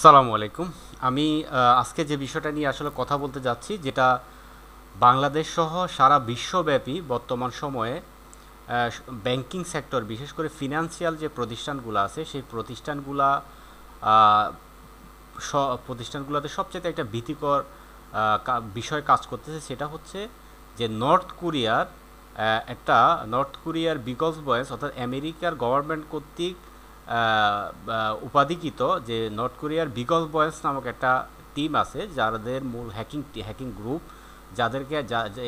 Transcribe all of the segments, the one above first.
আসসালামু আলাইকুম। আমি আজকে যে বিষয়টা নিয়ে আসলে কথা বলতে যাচ্ছি, যেটা বাংলাদেশ সহ সারা বিশ্বব্যাপী বর্তমান সময়ে ব্যাংকিং সেক্টর, বিশেষ করে ফিনান্সিয়াল যে প্রতিষ্ঠানগুলো আছে, সেই আহ, প্রতিষ্ঠানগুলোতে সবচেয়ে একটা ভীতিকর বিষয় কাজ করতেছে। সেটা হচ্ছে যে নর্থ কোরিয়ার বিকজ বয়েস, অর্থাৎ আমেরিকার গভর্নমেন্ট কর্তৃক উপাধিকৃত যে নর্থ কোরিয়ার বিকজ বয়েস নামক একটা টিম আছে, যাদের মূল হ্যাকিং গ্রুপ,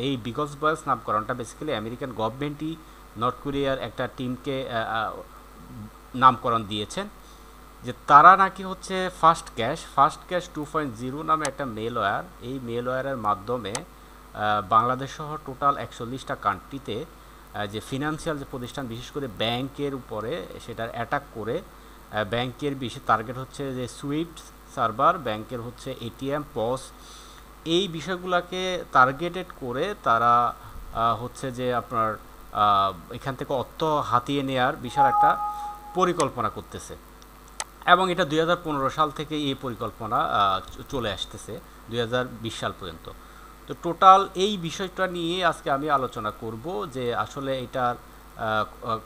এই বিকজ বয়েস নামকরণটা বেসিক্যালি আমেরিকান গভর্নমেন্টই নর্থ কোরিয়ার একটা টিমকে নামকরণ দিয়েছেন। যে তারা নাকি হচ্ছে ফার্স্ট ক্যাশ 2.0 নামে একটা মেলওয়্যার, এই মেলওয়্যারের মাধ্যমে বাংলাদেশ সহ টোটাল 41টা কান্ট্রিতে যে ফিনান্সিয়াল যে প্রতিষ্ঠান, বিশেষ করে ব্যাংকের উপরে সেটার অ্যাটাক করে, ব্যাংকের বিশেষ টার্গেট হচ্ছে যে সুইফট সার্ভার, ব্যাংকের হচ্ছে এটিএম, পস, এই বিষয়গুলোকে টার্গেটেড করে তারা হচ্ছে যে আপনার এখান থেকে অর্থ হাতিয়ে নেওয়ার বিশাল একটা পরিকল্পনা করতেছে। এবং এটা 2015 সাল থেকে এই পরিকল্পনা চলে আসতেছে 2020 সাল পর্যন্ত। তো টোটাল এই বিষয়টা নিয়ে আজকে আমি আলোচনা করব যে আসলে এটার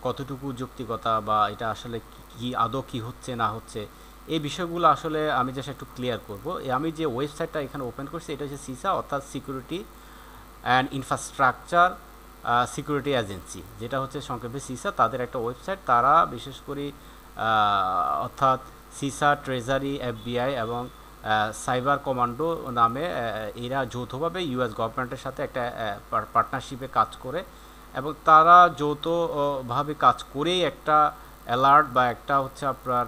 কতটুকু যৌক্তিকতা, বা এটা আসলে কি আদৌ কি হচ্ছে না হচ্ছে, এই বিষয়গুলো আসলে আমি জাস্ট একটু ক্লিয়ার করব। আমি যে ওয়েবসাইটটা এখানে ওপেন করছি, এটা হচ্ছে সিসা, অর্থাৎ security and infrastructure security agency, যেটা হচ্ছে সংক্ষেপে সিসা, তাদের একটা ওয়েবসাইট। তারা বিশেষ করে অর্থাৎ সিসা, ট্রেজারি, এফবিআই এবং সাইবার কমান্ডো নামে এরা যৌথভাবে ইউএস গভর্নমেন্টের সাথে একটা পার্টনারশিপে কাজ করে, এবং তারা যৌথভাবে কাজ করেই একটা অ্যালার্ট বা একটা হচ্ছে আপনার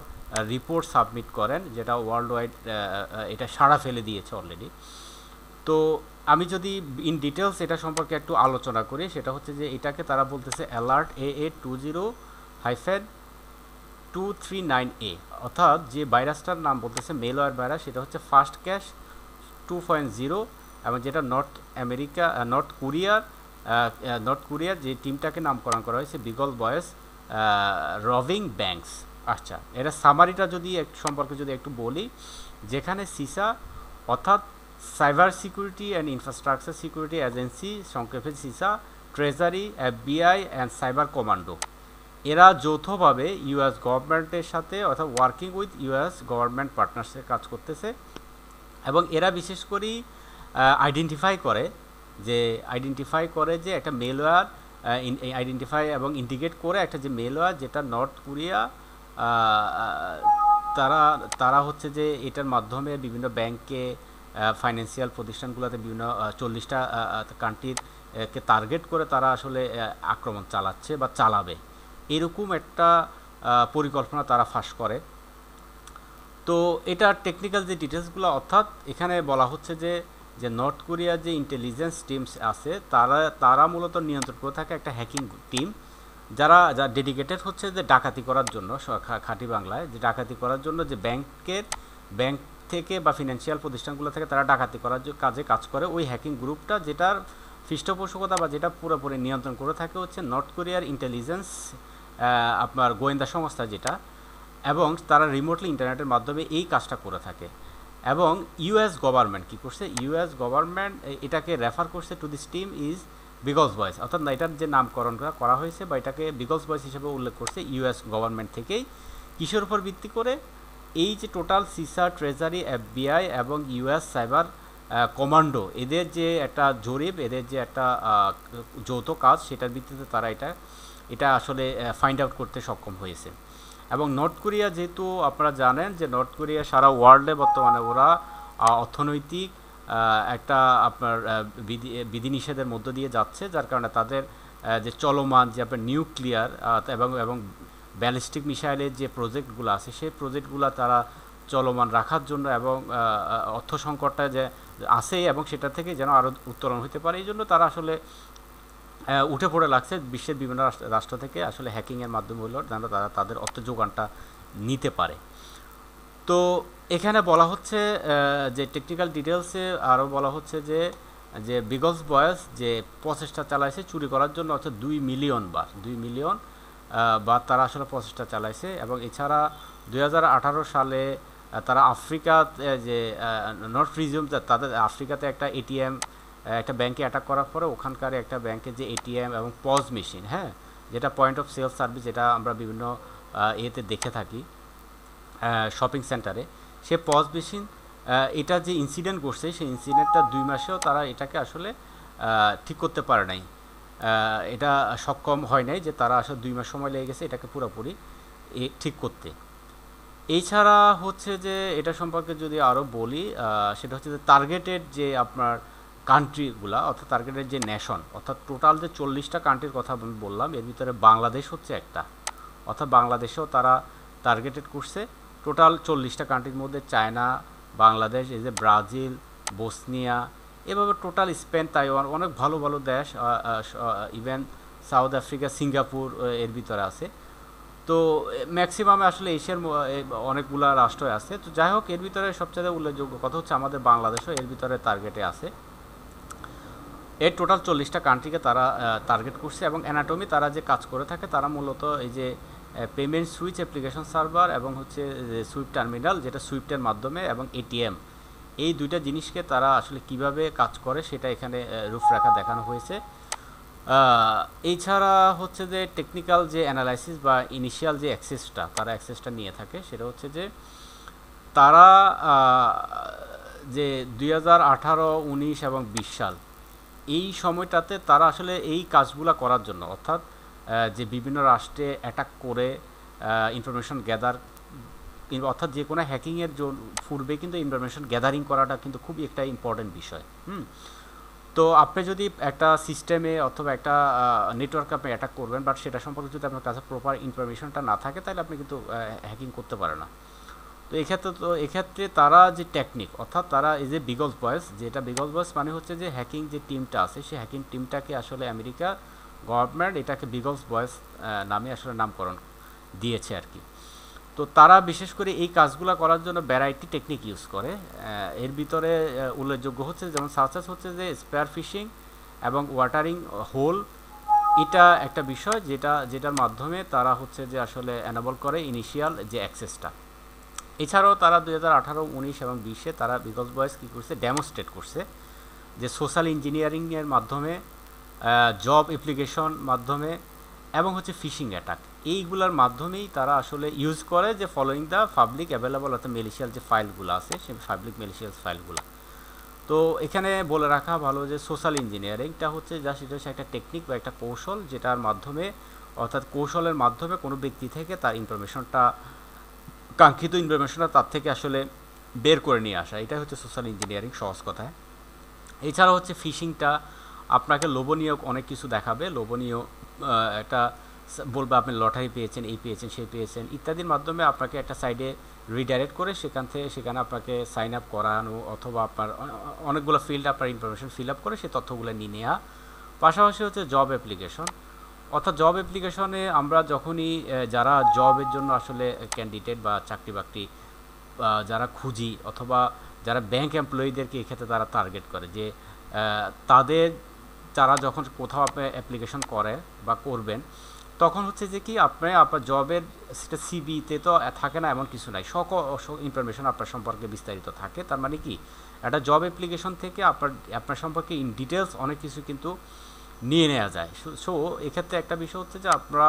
রিপোর্ট সাবমিট করেন, যেটা ওয়ার্ল্ড ওয়াইড এটা সাড়া ফেলে দিয়েছে অলরেডি। তো আমি যদি ইন ডিটেলস এটা সম্পর্কে একটু আলোচনা করি, সেটা হচ্ছে যে এটাকে তারা বলতেছে অ্যালার্ট AA20-239A, অর্থাৎ যে ভাইরাসটার নাম বলতেছে মেলওয়্যার ভাইরাস, সেটা হচ্ছে ফার্স্ট ক্যাশ 2.0, এবং যেটা নর্থ কোরিয়ার যে টিমটাকে নামকরণ করা হয়েছে বিগল বয়েস রবিং ব্যাংকস। আচ্ছা, এটা সামারিটা যদি সম্পর্কে যদি একটু বলি, যেখানে সিসা অর্থাৎ cyber security and infrastructure security agency, সংক্ষেপে CISA, treasury, FBI and cyber commando, এরা যৌথভাবে ইউএস গভর্নমেন্টের সাথে, অর্থাৎ ওয়ার্কিং উইথ ইউএস গভর্নমেন্ট পার্টনারশিপে কাজ করতেছে। এবং এরা বিশেষ করে আইডেন্টিফাই করে যে একটা মেলওয়্যার আইডেন্টিফাই এবং ইন্ডিকেট করে একটা যে মেলওয়্যার, যেটা নর্থ কোরিয়া তারা তারা হচ্ছে যে এটার মাধ্যমে বিভিন্ন ব্যাংকে, ফাইন্যান্সিয়াল প্রতিষ্ঠানগুলোতে, বিভিন্ন 40টা কান্ট্রির কে টার্গেট করে তারা আসলে আক্রমণ চালাচ্ছে বা চালাবে, এরকম একটা পরিকল্পনা তারা ফাঁস করে। তো এটার টেকনিক্যাল যে ডিটেলসগুলো, অর্থাৎ এখানে বলা হচ্ছে যে যে নর্থ কোরিয়ার যে ইন্টেলিজেন্স টিমস আছে, তারা মূলত নিয়ন্ত্রণ করে থাকে একটা হ্যাকিং টিম, যা ডেডিকেটেড হচ্ছে যে ডাকাতি করার জন্য, খাঁটি বাংলায় যে ডাকাতি করার জন্য, যে ব্যাংক থেকে বা ফিনান্সিয়াল প্রতিষ্ঠানগুলো থেকে তারা ডাকাতি করার কাজে কাজ করে। ওই হ্যাকিং গ্রুপটা, যেটার পৃষ্ঠপোষকতা বা যেটা পুরোপুরি নিয়ন্ত্রণ করে থাকে হচ্ছে নর্থ কোরিয়ার ইন্টেলিজেন্স আপনার গোয়েন্দা সংস্থা যেটা, এবং তারা রিমোটলি ইন্টারনেটের মাধ্যমে এই কাজটা করে থাকে। এবং ইউএস গভর্নমেন্ট কী করছে, ইউএস গভর্নমেন্ট এটাকে রেফার করছে to this team is because বয়েস, অর্থাৎ এটার যে নামকরণ করা হয়েছে বা এটাকে বিকজ বয়েস হিসেবে উল্লেখ করছে ইউএস গভর্নমেন্ট থেকেই। কিসের উপর ভিত্তি করে? এই যে টোটাল সিসা, ট্রেজারি, এফবিআই এবং ইউএস সাইবার কমান্ডো, এদের যে একটা জরিপ, এদের যে একটা যৌথ কাজ, সেটার ভিত্তিতে তারা এটা আসলে ফাইন্ড আউট করতে সক্ষম হয়েছে। এবং নর্থ কোরিয়া, যেহেতু আপনারা জানেন যে নর্থ কোরিয়া সারা ওয়ার্ল্ডে বর্তমানে ওরা অর্থনৈতিক একটা আপনার বিধিনিষেধের মধ্য দিয়ে যাচ্ছে, যার কারণে তাদের যে চলমান যে আপনার নিউক্লিয়ার এবং ব্যালিস্টিক মিসাইলের যে প্রজেক্টগুলো আছে, সেই প্রজেক্টগুলো তারা চলমান রাখার জন্য, এবং অর্থ সংকটটা যে আছে এবং সেটা থেকে যেন আরও উত্তরণ হতে পারে, এই জন্য তারা আসলে উঠে পড়ে লাগছে বিশ্বের বিভিন্ন রাষ্ট্র থেকে আসলে হ্যাকিংয়ের মাধ্যমে হলো যেন তারা তাদের অর্থ যোগানটা নিতে পারে। তো এখানে বলা হচ্ছে যে টেকনিক্যাল ডিটেলসে আরও বলা হচ্ছে যে যে বিগস বয়েস যে প্রচেষ্টা চালাইছে চুরি করার জন্য, অর্থাৎ 2 মিলিয়ন বার তারা আসলে প্রচেষ্টা চালাইছে। এবং এছাড়া 2018 সালে তারা আফ্রিকা যে নর্থ রিজিয়ন তাদের আফ্রিকাতে একটা এটিএম একটা ব্যাংকে অ্যাটাক করার পরে ওখানকার একটা ব্যাংকের যে এটিএম এবং পজ মেশিন, হ্যাঁ, যেটা পয়েন্ট অফ সেল সার্ভিস, যেটা আমরা বিভিন্ন এতে দেখে থাকি শপিং সেন্টারে, সে পজ মেশিন এটা যে ইনসিডেন্ট ঘটছে সেই ইনসিডেন্টটা 2 মাসেও তারা এটাকে আসলে ঠিক করতে পারে নাই, এটা সক্ষম হয় নাই যে তারা আসলে 2 মাস সময় লেগে গেছে এটাকে পুরোপুরি ঠিক করতে। এছাড়া হচ্ছে যে এটা সম্পর্কে যদি আরও বলি, সেটা হচ্ছে যে টার্গেটেড যে আপনার কান্ট্রিগুলা, অর্থাৎ টার্গেটেড যে নেশন, অর্থাৎ টোটাল যে 40টা কান্ট্রির কথা আমি বললাম এর ভিতরে বাংলাদেশ হচ্ছে একটা, অর্থাৎ বাংলাদেশেও তারা টার্গেটেড করছে। টোটাল 40টা কান্ট্রির মধ্যে চায়না, বাংলাদেশ, এই যে ব্রাজিল, বসনিয়া, এভাবে টোটাল স্পেন, তাইওয়ান, অনেক ভালো ভালো দেশ, ইভেন সাউথ আফ্রিকা, সিঙ্গাপুর এর ভিতরে আছে। তো ম্যাক্সিমামে আসলে এশিয়ার অনেকগুলা রাষ্ট্র আছে। তো যাই হোক, এর ভিতরে সবচেয়ে উল্লেখযোগ্য কথা হচ্ছে আমাদের বাংলাদেশও এর ভিতরে টার্গেটে আছে। এর টোটাল 40টা কান্ট্রিকে তারা টার্গেট করছে এবং অ্যানাটমি তারা যে কাজ করে থাকে তারা মূলত এই যে পেমেন্ট সুইচ অ্যাপ্লিকেশন সার্ভার এবং হচ্ছে সুইফট টার্মিনাল, যেটা সুইফটের মাধ্যমে, এবং এটিএম, এই দুইটা জিনিসকে তারা আসলে কিভাবে কাজ করে সেটা এখানে রূপরেখা দেখানো হয়েছে। এছাড়া হচ্ছে যে টেকনিক্যাল যে অ্যানালাইসিস বা ইনিশিয়াল যে তারা অ্যাক্সেসটা নিয়ে থাকে, সেটা হচ্ছে যে তারা যে 2018, 19 এবং 20 সাল এই সময়টাতে তারা আসলে এই কাজগুলো করার জন্য, অর্থাৎ যে বিভিন্ন রাষ্ট্রে অ্যাটাক করে ইনফরমেশন গ্যাদার, অর্থাৎ যে কোনো হ্যাকিংয়ের পূর্বে কিন্তু ইনফরমেশন গ্যাদারিং করাটা কিন্তু খুবই একটা ইম্পর্টেন্ট বিষয়। তো আপনি যদি একটা সিস্টেমে অথবা একটা নেটওয়ার্কে আপনি অ্যাটাক করবেন, বাট সেটা সম্পর্কে যদি আপনার কাছে প্রপার ইনফরমেশনটা না থাকে তাহলে আপনি কিন্তু হ্যাকিং করতে পারেন না। তো এক্ষেত্রে তারা যে টেকনিক, অর্থাৎ তারা এই যে বিগলস বয়েস, যেটা বিগলস বয়েস মানে হচ্ছে যে হ্যাকিং যে টিমটা আছে সেই হ্যাকিং টিমটাকে আসলে আমেরিকা গভর্নমেন্ট এটাকে বিগলস বয়েস নামে আসলে নামকরণ দিয়েছে আর কি। তো তারা বিশেষ করে এই কাজগুলো করার জন্য ভ্যারাইটি টেকনিক ইউজ করে। এর ভিতরে উল্লেখযোগ্য হচ্ছে যেমন সাকসেস হচ্ছে যে স্পেয়ার ফিশিং এবং ওয়াটারিং হোল, এটা একটা বিষয় যেটার মাধ্যমে তারা হচ্ছে যে আসলে এনাবল করে ইনিশিয়াল যে অ্যাক্সেসটা। এছাড়াও তারা 2018, 19 এবং 20-এ তারা বিগলস বয়েস কী করছে, ডেমনস্ট্রেট করছে যে সোশ্যাল ইঞ্জিনিয়ারিংয়ের মাধ্যমে, জব অ্যাপ্লিকেশন মাধ্যমে এবং হচ্ছে ফিশিং অ্যাটাক, এইগুলোর মাধ্যমেই তারা আসলে ইউজ করে যে ফলোয়িং দ্য পাবলিক অ্যাভেলেবল, অর্থাৎ মেলিশিয়াল যে ফাইলগুলো আছে সেই পাবলিক মেলিশিয়াল ফাইলগুলো। তো এখানে বলে রাখা ভালো যে সোশ্যাল ইঞ্জিনিয়ারিংটা হচ্ছে সেটা হচ্ছে একটা টেকনিক বা একটা কৌশল, যেটার মাধ্যমে, অর্থাৎ কৌশলের মাধ্যমে কোনো ব্যক্তি থেকে তার ইনফরমেশনটা, কাঙ্ক্ষিত ইনফরমেশনটা তার থেকে আসলে বের করে নিয়ে আসা, এটাই হচ্ছে সোশ্যাল ইঞ্জিনিয়ারিং সহজ কথায়। এছাড়া হচ্ছে ফিশিংটা আপনাকে লোভনীয় অনেক কিছু দেখাবে, লোভনীয় একটা বলবে আপনি লটারি পেয়েছেন, এই পেয়েছেন, সেই পেয়েছেন ইত্যাদির মাধ্যমে আপনাকে একটা সাইডে রিডাইরেক্ট করে সেখানে আপনাকে সাইন আপ করানো, অথবা আপনার অনেকগুলো ফিল্ড আপনার ইনফরমেশন ফিল আপ করে সেই তথ্যগুলো নিয়ে নেওয়া। পাশাপাশি হচ্ছে জব অ্যাপ্লিকেশন, অর্থাৎ জব অ্যাপ্লিকেশনে আমরা যখনই যারা জবের জন্য আসলে ক্যান্ডিডেট বা চাকরি বাকরি যারা খুঁজি, অথবা যারা ব্যাংক এমপ্লয়ীদেরকে এক্ষেত্রে তারা টার্গেট করে যে তারা যখন কোথাও আপনি অ্যাপ্লিকেশন করে বা করবেন, তখন হচ্ছে যে কি আপনার জবের সেটা সিবিতে তো থাকে না এমন কিছু নাই, সকল ইনফরমেশন আপনার সম্পর্কে বিস্তারিত থাকে। তার মানে কি, একটা জব অ্যাপ্লিকেশন থেকে আপনার সম্পর্কে ইন ডিটেলস অনেক কিছু কিন্তু নিয়ে নেওয়া যায়। সো এক্ষেত্রে একটা বিষয় হচ্ছে যে আমরা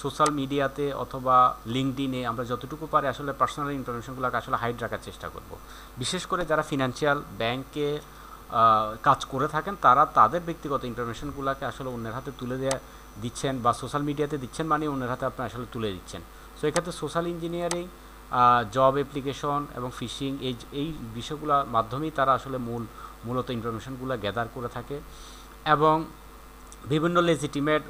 সোশ্যাল মিডিয়াতে অথবা লিঙ্কডইনে আমরা যতটুকু পারি আসলে পার্সোনাল ইনফরমেশনগুলোকে আসলে হাইড রাখার চেষ্টা করব। বিশেষ করে যারা ফিনান্সিয়াল ব্যাংকে কাজ করে থাকেন তারা তাদের ব্যক্তিগত ইনফরমেশনগুলোকে আসলে অন্যের হাতে তুলে দিচ্ছেন বা সোশ্যাল মিডিয়াতে দিচ্ছেন, মানে অন্যের হাতে আপনি আসলে তুলে দিচ্ছেন। সো এক্ষেত্রে সোশ্যাল ইঞ্জিনিয়ারিং, জব অ্যাপ্লিকেশন এবং ফিশিং এই বিষয়গুলোর মাধ্যমেই তারা আসলে মূলত ইনফরমেশনগুলো গ্যাদার করে থাকে। এবং বিভিন্ন লেজিটিমেট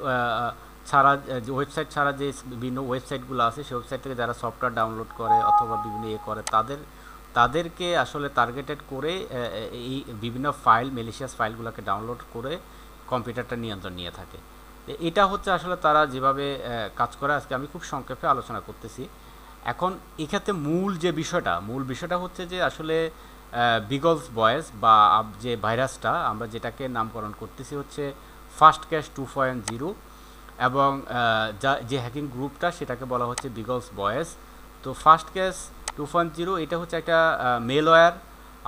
ছাড়া, ওয়েবসাইট ছাড়া যে বিভিন্ন ওয়েবসাইটগুলো আছে সেই ওয়েবসাইট থেকে যারা সফটওয়্যার ডাউনলোড করে অথবা বিভিন্ন করে তাদেরকে আসলে টার্গেটেড করে এই বিভিন্ন ম্যালিশিয়াস ফাইলগুলোকে ডাউনলোড করে কম্পিউটারটা নিয়ন্ত্রণ নিয়ে থাকে। এটা হচ্ছে আসলে তারা যেভাবে কাজ করে আজকে আমি খুব সংক্ষেপে আলোচনা করতেছি। এখন এক্ষেত্রে মূল বিষয়টা হচ্ছে যে আসলে বিগলস বয়েস বা যে ভাইরাসটা আমরা যেটাকে নামকরণ করতেছি হচ্ছে ফার্স্ট ক্যাশ 2.0, এবং যে হ্যাকিং গ্রুপটা সেটাকে বলা হচ্ছে বিগলস বয়েস। তো ফার্স্ট ক্যাশ 2.0 এটা হচ্ছে একটা মেলওয়্যার,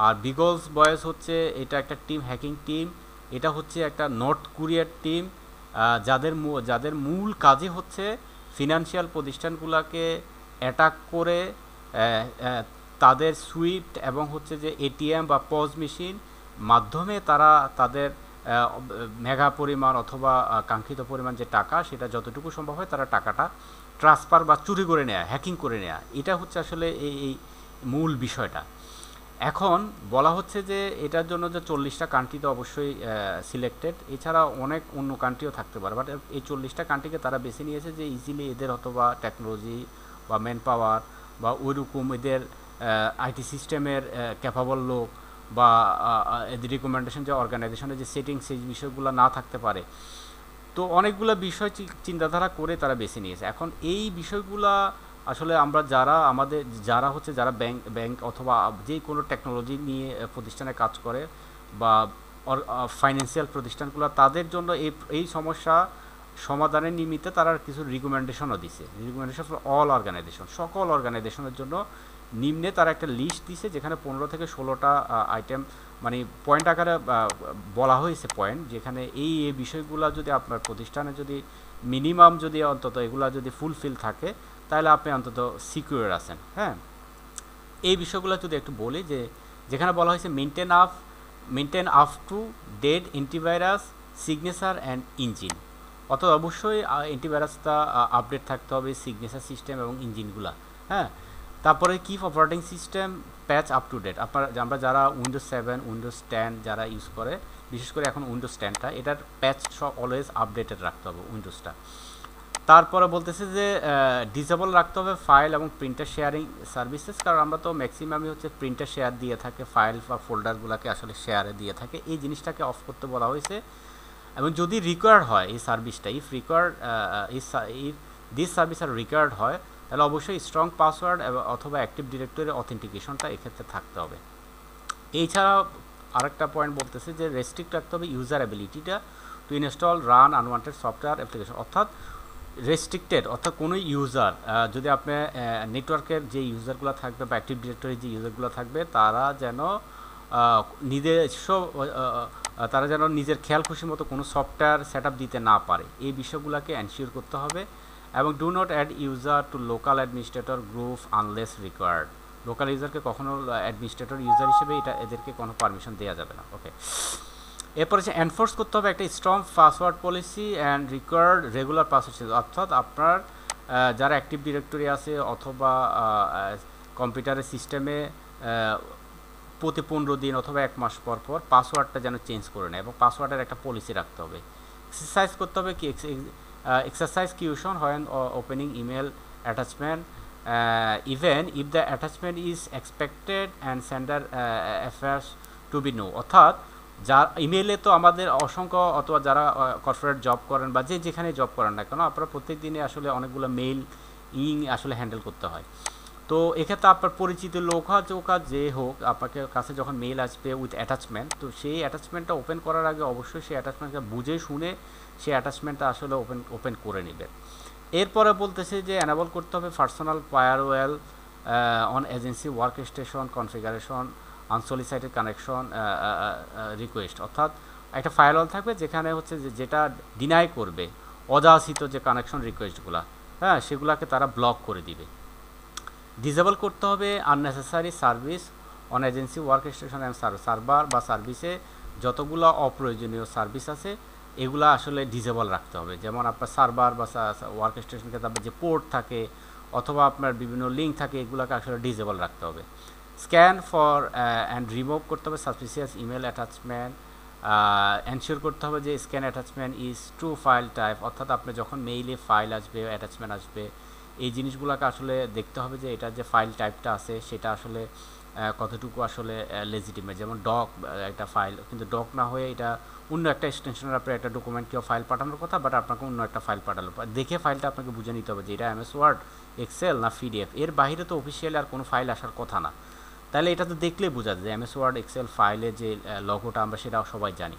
আর বিগলস বয়েস হচ্ছে এটা একটা টিম, হ্যাকিং টিম। এটা হচ্ছে একটা নর্থ কোরিয়ার টিম, যাদের মূল কাজই হচ্ছে ফিনান্সিয়াল প্রতিষ্ঠানগুলোকে অ্যাটাক করে তাদের সুইফট এবং হচ্ছে যে এটিএম বা পজ মেশিন মাধ্যমে তারা তাদের মেগা পরিমাণ অথবা কাঙ্ক্ষিত পরিমাণ যে টাকা, সেটা যতটুকু সম্ভব হয় তারা টাকাটা ট্রান্সফার বা চুরি করে নেয়া, হ্যাকিং করে নেয়া, এটা হচ্ছে আসলে এই মূল বিষয়টা। এখন বলা হচ্ছে যে এটার জন্য যে 40টা কান্ট্রি তো অবশ্যই সিলেক্টেড, এছাড়া অনেক অন্য কান্ট্রিও থাকতে পারে, বাট এই 40টা কান্ট্রিকে তারা বেছে নিয়েছে যে ইজিলি এদের অথবা টেকনোলজি বা ম্যান পাওয়ার বা ওইরকম এদের আইটি সিস্টেমের ক্যাপাবল লোক বা এদের রিকমেন্ডেশন যে অর্গানাইজেশনের যে সেটিং, সেই বিষয়গুলো না থাকতে পারে। তো অনেকগুলো বিষয় চিন্তাধারা করে তারা বেছে নিয়েছে। এখন এই বিষয়গুলা আসলে আমরা যারা হচ্ছে যারা ব্যাংক অথবা যে কোনো টেকনোলজি নিয়ে প্রতিষ্ঠানে কাজ করে বা ফাইন্যান্সিয়াল প্রতিষ্ঠানগুলো, তাদের জন্য এই সমস্যা সমাধানের নিমিত্তে তারা কিছু রিকমেন্ডেশনও দিছে। রিকমেন্ডেশন ফর অল অর্গানাইজেশন, সকল অর্গানাইজেশনের জন্য নিম্নে তারা একটা লিস্ট দিছে, যেখানে 15 থেকে 16টা আইটেম মানে পয়েন্ট আকারে বলা হয়েছে পয়েন্ট, যেখানে এই বিষয়গুলো যদি আপনার প্রতিষ্ঠানে যদি মিনিমাম যদি অন্তত এগুলা যদি ফুলফিল থাকে, তাহলে আপনি অন্তত সিকিউর আছেন। হ্যাঁ, এই বিষয়গুলো যদি একটু বলি, যে যেখানে বলা হয়েছে maintain up to date antivirus signature and engine, অর্থাৎ অবশ্যই অ্যান্টিভাইরাসটা আপডেট থাকতে হবে, সিগনেচার সিস্টেম এবং ইঞ্জিনগুলা। হ্যাঁ, তারপরে keep operating system patch up to date, আমরা যারা উইন্ডোজ 7 উইন্ডোজ 10 যারা ইউজ করে, বিশেষ করে এখন উইন্ডোজ 10টা, এটার প্যাচ সব অলওয়েজ আপডেটেড রাখতে হবে উইন্ডোজটা। তারপরে বলতেছে যে ডিসেবল রাখতে হবে ফাইল এবং প্রিন্টার শেয়ারিং সার্ভিসেস, কারণ আমরা তো ম্যাক্সিমামই হচ্ছে প্রিন্টার শেয়ার দিয়ে থাকে, ফাইল বা ফোল্ডারগুলোকে আসলে শেয়ারে দিয়ে থাকে, এই জিনিসটাকে অফ করতে বলা হয়েছে। এবং যদি রিকোয়ার্ড হয় এই সার্ভিসটা, if this service R required হয়, তাহলে অবশ্যই স্ট্রং পাসওয়ার্ড অথবা অ্যাক্টিভ ডিরেক্টরির অথেন্টিকেশনটা এক্ষেত্রে থাকতে হবে। এছাড়া আরেকটা পয়েন্ট বলতেছে যে রেস্ট্রিক্ট রাখতে হবে ইউজার অ্যাবিলিটিটা to install run unwanted software application, অর্থাৎ রেস্ট্রিক্টেড, অর্থাৎ কোনো ইউজার যদি আপনার নেটওয়ার্কের যে ইউজারগুলো থাকবে বা অ্যাক্টিভ ডিরেক্টরির যে ইউজারগুলো থাকবে, তারা যেন নিজের খেয়াল খুশি মতো কোনো সফটওয়্যার সেট দিতে না পারে, এই বিষয়গুলোকে এনশিওর করতে হবে। এবং do not add user to local administrator group unless required, local ইউজারকে কখনো অ্যাডমিনিস্ট্রেটর ইউজার হিসেবে এদেরকে কোনো পারমিশন দেওয়া যাবে না। ওকে, এরপর হচ্ছে এনফোর্স করতে হবে একটা strong password policy and required regular password, অর্থাৎ আপনার যারা অ্যাক্টিভ ডিরেক্টরি আছে অথবা কম্পিউটারের সিস্টেমে প্রতি 15 দিন অথবা 1 মাস পর পর পাসওয়ার্ডটা যেন চেঞ্জ করে নেয়, এবং পাসওয়ার্ডের একটা পলিসি রাখতে হবে। এক্সারসাইজ করতে হবে কি exercise caution when opening email attachment, even if the attachment is expected and sender affairs to be no, অর্থাৎ যার ইমেলে তো আমাদের অসংখ্য অথবা যারা কর্পোরেট জব করেন বা যেখানে জব করেন না কেন, আপনারা প্রত্যেক দিনে আসলে অনেকগুলো মেইল আসলে হ্যান্ডেল করতে হয়। তো এক্ষেত্রে আপনার পরিচিত লোক যে হোক, আপনাকে কাছে যখন মেইল আসবে উইথ অ্যাটাচমেন্ট, তো সেই অ্যাটাচমেন্টটা ওপেন করার আগে অবশ্যই সেই অ্যাটাচমেন্টটা বুঝে শুনে সেই অ্যাটাচমেন্টটা আসলে ওপেন করে নেবে। এরপরে বলতেছে যে অ্যানাবল করতে হবে personal firewall on agency workstation configuration unsolicited connection request, অর্থাৎ একটা ফায়ারওয়াল থাকবে যেখানে হচ্ছে যেটা ডিনাই করবে অযাচিত যে কানেকশন রিকোয়েস্টগুলো, হ্যাঁ, সেগুলোকে তারা ব্লক করে দিবে। ডিসেবল করতে হবে unnecessary service on agency work station and server বা সার্ভিসে যতগুলো অপ্রয়োজনীয় সার্ভিস আছে এগুলা আসলে ডিসেবল রাখতে হবে। যেমন আপনার সার্ভার বা ওয়ার্ক স্টেশনকে তারপর যে পোর্ট থাকে অথবা আপনার বিভিন্ন লিঙ্ক থাকে, এগুলোকে আসলে ডিসেবল রাখতে হবে। স্ক্যান ফর অ্যান্ড রিমুভ করতে হবে সাসপিসিয়াস ইমেল অ্যাটাচমেন্ট, এনশিওর করতে হবে যে scan attachment is true file type, অর্থাৎ আপনার যখন মেইলে ফাইল আসবে অ্যাটাচমেন্ট আসবে, এই জিনিসগুলোকে আসলে দেখতে হবে যে এটা যে ফাইল টাইপটা আছে সেটা আসলে কতটুকু আসলে লেজিটিমেট। যেমন ডক একটা ফাইল, কিন্তু ডক না হয়ে এটা অন্য একটা এক্সটেনশনের আপনার একটা ডকুমেন্ট কেউ ফাইল পাঠানোর কথা, বাট আপনাকে অন্য একটা ফাইল পাঠালো, দেখে ফাইলটা আপনাকে বুঝে নিতে হবে যে এটা এমএস ওয়ার্ড, এক্সেল না পিডিএফ। এর বাইরে তো অফিসিয়ালি আর কোনো ফাইল আসার কথা না, তাহলে এটা তো দেখলেই বোঝা যায় যে এমএস ওয়ার্ড এক্সেল ফাইলে যে লগোটা আমরা সেটা সবাই জানি।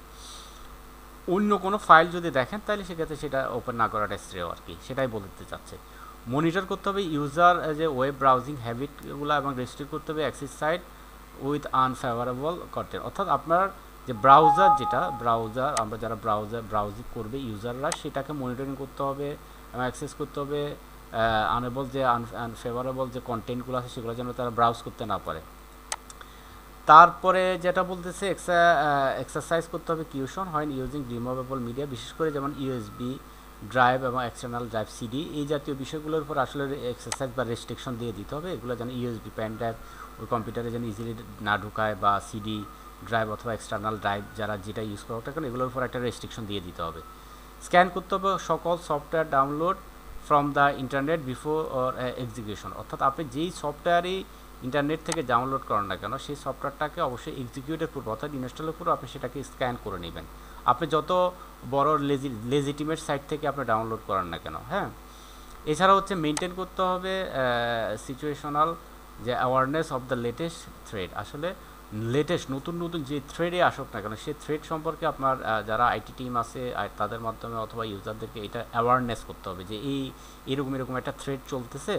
অন্য কোনো ফাইল যদি দেখেন তাহলে সেক্ষেত্রে সেটা ওপেন না করাটা শ্রেয় আর কি, সেটাই বলতে চাচ্ছে। মনিটর করতে হবে ইউজার যে ওয়েব ব্রাউজিং হ্যাবিটগুলো এবং রেস্ট্রিক্ট করতে হবে access site with unfavourable content, অর্থাৎ আপনার যে ব্রাউজার আমরা যারা ব্রাউজিং করবে ইউজাররা সেটাকে মনিটরিং করতে হবে এবং অ্যাক্সেস করতে হবে আনএবল যে আনফেভারেবল যে কন্টেন্টগুলো আছে সেগুলো যেন তারা ব্রাউজ করতে না পারে। তারপরে যেটা বলতেছে এক্সারসাইজ করতে হবে কিউশন হয় ইউজিং রিমুভেবল মিডিয়া, বিশেষ করে যেমন ইউএসবি ড্রাইভ এবং এক্সটার্নাল ড্রাইভ সিডি, এই জাতীয় বিষয়গুলোর উপর আসলে এক্সারসাইজ বা রেস্ট্রিকশন দিয়ে দিতে হবে। এগুলো যেন ইউএসবি প্যান ড্রাইভ ওই কম্পিউটারে যেন ইজিলি না ঢুকায়, বা সিডি ড্রাইভ অথবা এক্সটার্নাল ড্রাইভ যারা যেটা ইউজ করা থাকেন এগুলোর উপর একটা রেস্ট্রিকশন দিয়ে দিতে হবে। স্ক্যান করতে হবে সকল software download from the internet before or execution, অর্থাৎ আপনি যেই সফটওয়্যারই ইন্টারনেট থেকে ডাউনলোড করেন না কেন সেই সফটওয়্যারটাকে অবশ্যই এক্সিকিউটের পূর্বে অর্থাৎ ইনস্টলের পূর্বে আপনি সেটাকে স্ক্যান করে নেবেন, আপনি যত বড় লেজিটিমেট সাইট থেকে আপনি ডাউনলোড করেন না কেন। হ্যাঁ, এছাড়া হচ্ছে মেনটেন করতে হবে সিচুয়েশনাল যে awareness of the latest thread, আসলে লেটেস্ট নতুন যে থ্রেডে আসুক না কেন সেই থ্রেড সম্পর্কে আপনার যারা আইটি টিম আছে তাদের মাধ্যমে অথবা ইউজারদেরকে এটা অ্যাওয়ারনেস করতে হবে যে এরকম একটা থ্রেড চলতেছে,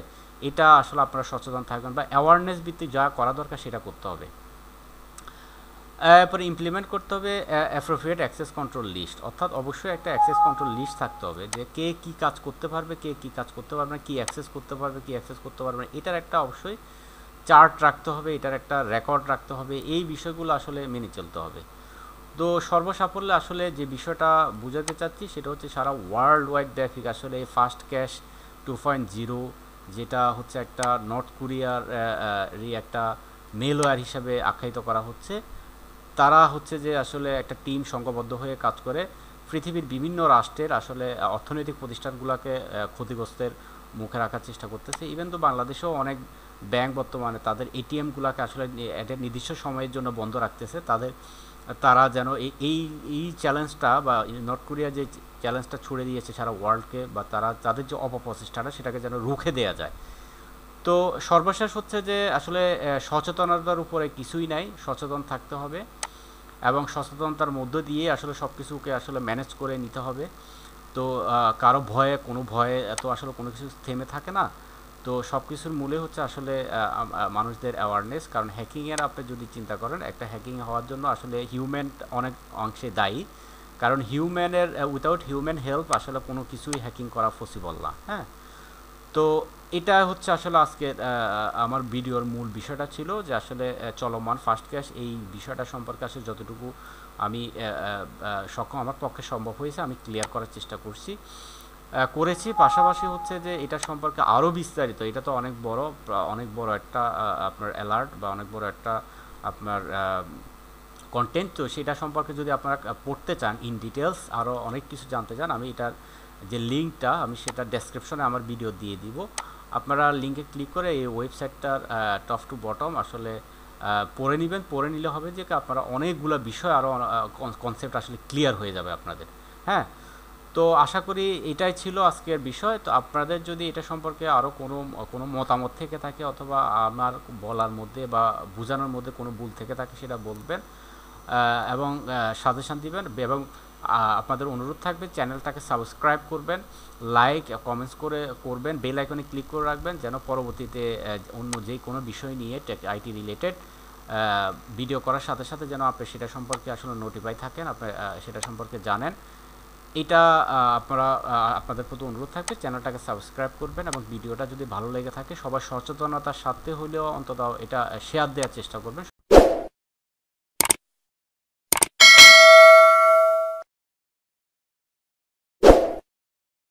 এটা আসলে আপনারা সচেতন থাকবেন বা অ্যাওয়ারনেস ভিত্তিক যা করা দরকার সেটা করতে হবে। এরপরে ইমপ্লিমেন্ট করতে হবে অ্যাপ্রোপ্রিয়েট অ্যাক্সেস কন্ট্রোল লিস্ট, অর্থাৎ অবশ্যই একটা অ্যাক্সেস কন্ট্রোল লিস্ট থাকতে হবে যে কে কী কাজ করতে পারবে, কে কী কাজ করতে পারবে না, কী অ্যাক্সেস করতে পারবে, কী অ্যাক্সেস করতে পারবে না, এটার একটা অবশ্যই চার্ট রাখতে হবে, এটার একটা রেকর্ড রাখতে হবে, এই বিষয়গুলো আসলে মেনে চলতে হবে। তো সর্বসাফল্যে আসলে যে বিষয়টা বোঝাতে চাচ্ছি সেটা হচ্ছে সারা ওয়ার্ল্ড ওয়াইড ব্যাপী আসলে ফাস্ট ক্যাশ 2.0 যেটা হচ্ছে একটা নর্থ কোরিয়ার একটা মেলওয়্যার হিসাবে আখ্যায়িত করা হচ্ছে, তারা হচ্ছে যে আসলে একটা টিম সংঘবদ্ধ হয়ে কাজ করে পৃথিবীর বিভিন্ন রাষ্ট্রের আসলে অর্থনৈতিক প্রতিষ্ঠানগুলোকে ক্ষতিগ্রস্তের মুখে রাখার চেষ্টা করতেছে। ইভেন তো বাংলাদেশেও অনেক ব্যাংক বর্তমানে তাদের এটিএমগুলোকে আসলে একটা নির্দিষ্ট সময়ের জন্য বন্ধ রাখতেছে, তারা যেন এই চ্যালেঞ্জটা বা নর্থ কোরিয়া যে চ্যালেঞ্জটা ছুড়ে দিয়েছে সারা ওয়ার্ল্ডকে, বা তাদের যে অপপ্রচেষ্টাটা সেটাকে যেন রুখে দেওয়া যায়। তো সর্বশেষ হচ্ছে যে আসলে সচেতনতার উপরে কিছুই নাই, সচেতন থাকতে হবে এবং সচেতনতার মধ্য দিয়ে আসলে সব কিছুকে আসলে ম্যানেজ করে নিতে হবে। তো কারো কোনো ভয়ে এত আসলে কোনো কিছু থেমে থাকে না। তো সব কিছুর মূলে হচ্ছে আসলে মানুষদের অ্যাওয়ারনেস, কারণ হ্যাকিংয়ের আপনি যদি চিন্তা করেন একটা হ্যাকিং হওয়ার জন্য আসলে হিউম্যান অনেক অংশে দায়ী, কারণ উইথাউট হিউম্যান হেল্প আসলে কোনো কিছুই হ্যাকিং করা পসিবল না। হ্যাঁ, তো এটা হচ্ছে আসলে আজকের আমার ভিডিওর মূল বিষয়টা ছিল যে আসলে চলমান ফাস্ট ক্যাশ এই বিষয়টা সম্পর্কে আসলে যতটুকু আমি সক্ষম আমার পক্ষে সম্ভব হয়েছে আমি ক্লিয়ার করার চেষ্টা করেছি। পাশাপাশি হচ্ছে যে এটা সম্পর্কে আরও বিস্তারিত, এটা তো অনেক বড় একটা আপনার অ্যালার্ট বা অনেক বড় একটা আপনার কন্টেন্ট, তো সেটা সম্পর্কে যদি আপনারা পড়তে চান ইন ডিটেলস আরও অনেক কিছু জানতে চান, আমি এটার যে লিঙ্কটা আমি সেটা ডেসক্রিপশনে আমার ভিডিও দিয়ে দিব, আপনারা লিঙ্কে ক্লিক করে এই ওয়েবসাইটটার টপ টু বটম আসলে পড়ে নেবেন। পড়ে নিলে হবে যে আপনারা অনেকগুলো বিষয় আরও কনসেপ্ট আসলে ক্লিয়ার হয়ে যাবে আপনাদের। হ্যাঁ, তো আশা করি এটাই ছিল আজকের বিষয়। তো আপনাদের যদি এটা সম্পর্কে আরও কোনো মতামত থেকে থাকে অথবা আমার বলার মধ্যে বা বোঝানোর মধ্যে কোনো ভুল থেকে থাকে সেটা বলবেন এবং সাজেশান দিবেন, এবং আপনাদের অনুরোধ থাকবে চ্যানেলটাকে সাবস্ক্রাইব করবেন, লাইক কমেন্টস করবেন, বেল আইকনে ক্লিক করে রাখবেন যেন পরবর্তীতে অন্য যে কোনো বিষয় নিয়ে আইটি রিলেটেড ভিডিও করার সাথে সাথে যেন আপনি সেটা সম্পর্কে আসলে নোটিফাই থাকেন, আপনি সেটা সম্পর্কে জানেন। এটা আপনাদের প্রতি অনুরোধ থাকবে চ্যানেলটাকে সাবস্ক্রাইব করবেন এবং ভিডিওটা যদি ভালো লেগে থাকে সবার সচেতনতার সাথে হলেও অন্তত এটা শেয়ার দেওয়ার চেষ্টা করবেন।